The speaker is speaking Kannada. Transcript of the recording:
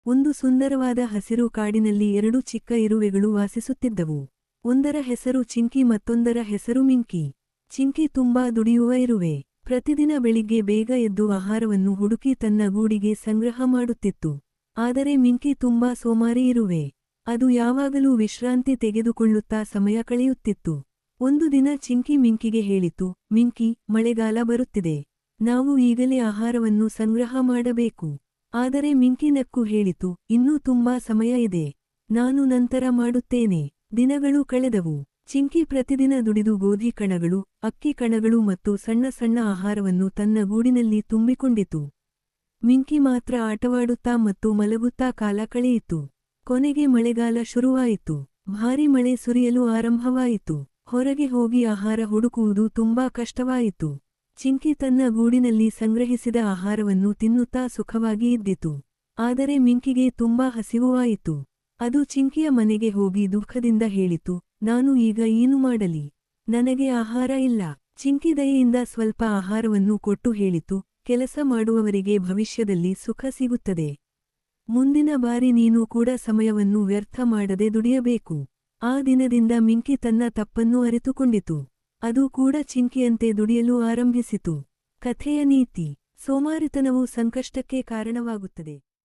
ಒಂದು ಸುಂದರವಾದ ಹಸಿರು ಕಾಡಿನಲ್ಲಿ ಎರಡು ಚಿಕ್ಕ ಇರುವೆಗಳು ವಾಸಿಸುತ್ತಿದ್ದವು. ಒಂದರ ಹೆಸರು ಚಿಂಕಿ ಮತ್ತೊಂದರ ಹೆಸರು ಮಿಂಕಿ. ಚಿಂಕಿ ತುಂಬಾ ದುಡಿಯುವ ಇರುವೆ. ಪ್ರತಿದಿನ ಬೆಳಿಗ್ಗೆ ಬೇಗ ಎದ್ದು ಆಹಾರವನ್ನು ಹುಡುಕಿ ತನ್ನ ಗೂಡಿಗೆ ಸಂಗ್ರಹ ಮಾಡುತ್ತಿತ್ತು. ಆದರೆ ಮಿಂಕಿ ತುಂಬಾ ಸೋಮಾರಿ ಇರುವೆ. ಅದು ಯಾವಾಗಲೂ ವಿಶ್ರಾಂತಿ ತೆಗೆದುಕೊಳ್ಳುತ್ತಾ ಸಮಯ ಕಳೆಯುತ್ತಿತ್ತು. ಒಂದು ದಿನ ಚಿಂಕಿ ಮಿಂಕಿಗೆ ಹೇಳಿತು, ಮಿಂಕಿ, ಮಳೆಗಾಲ ಬರುತ್ತಿದೆ. ನಾವು ಈಗಲೇ ಆಹಾರವನ್ನು ಸಂಗ್ರಹ ಮಾಡಬೇಕು. ಆದರೆ ಮಿಂಕಿ ನಕ್ಕು ಹೇಳಿತು, ಇನ್ನೂ ತುಂಬಾ ಸಮಯ ಇದೆ. ನಾನು ನಂತರ ಮಾಡುತ್ತೇನೆ. ದಿನಗಳು ಕಳೆದವು. ಚಿಂಕಿ ಪ್ರತಿದಿನ ದುಡಿದು ಗೋಧಿ ಕಣಗಳು, ಅಕ್ಕಿ ಕಣಗಳು ಮತ್ತು ಸಣ್ಣ ಸಣ್ಣ ಆಹಾರವನ್ನು ತನ್ನ ಗೂಡಿನಲ್ಲಿ ತುಂಬಿಕೊಂಡಿತು. ಮಿಂಕಿ ಮಾತ್ರ ಆಟವಾಡುತ್ತಾ ಮತ್ತು ಮಲಗುತ್ತಾ ಕಾಲ ಕಳೆಯಿತು. ಕೊನೆಗೆ ಮಳೆಗಾಲ ಶುರುವಾಯಿತು. ಭಾರೀ ಮಳೆ ಸುರಿಯಲು ಆರಂಭವಾಯಿತು. ಹೊರಗೆ ಹೋಗಿ ಆಹಾರ ಹುಡುಕುವುದು ತುಂಬಾ ಕಷ್ಟವಾಯಿತು. ಚಿಂಕಿ ತನ್ನ ಗೂಡಿನಲ್ಲಿ ಸಂಗ್ರಹಿಸಿದ ಆಹಾರವನ್ನು ತಿನ್ನುತ್ತಾ ಸುಖವಾಗಿ ಇದ್ದಿತು. ಆದರೆ ಮಿಂಕಿಗೆ ತುಂಬಾ ಹಸಿವಾಯಿತು. ಅದು ಚಿಂಕಿಯ ಮನೆಗೆ ಹೋಗಿ ದುಃಖದಿಂದ ಹೇಳಿತು, ನಾನು ಈಗ ಏನು ಮಾಡಲಿ? ನನಗೆ ಆಹಾರ ಇಲ್ಲ. ಚಿಂಕಿ ದಯೆಯಿಂದ ಸ್ವಲ್ಪ ಆಹಾರವನ್ನು ಕೊಟ್ಟು ಹೇಳಿತು, ಕೆಲಸ ಮಾಡುವವರಿಗೆ ಭವಿಷ್ಯದಲ್ಲಿ ಸುಖ ಸಿಗುತ್ತದೆ. ಮುಂದಿನ ಬಾರಿ ನೀನು ಕೂಡ ಸಮಯವನ್ನು ವ್ಯರ್ಥ ಮಾಡದೆ ದುಡಿಯಬೇಕು. ಆ ದಿನದಿಂದ ಮಿಂಕಿ ತನ್ನ ತಪ್ಪನ್ನು ಅರಿತುಕೊಂಡಿತು. ಅದು ಕೂಡ ಚಿಂಕಿಯಂತೆ ದುಡಿಯಲು ಆರಂಭಿಸಿತು. ಕಥೆಯ ನೀತಿ: ಸೋಮಾರಿತನವು ಸಂಕಷ್ಟಕ್ಕೆ ಕಾರಣವಾಗುತ್ತದೆ.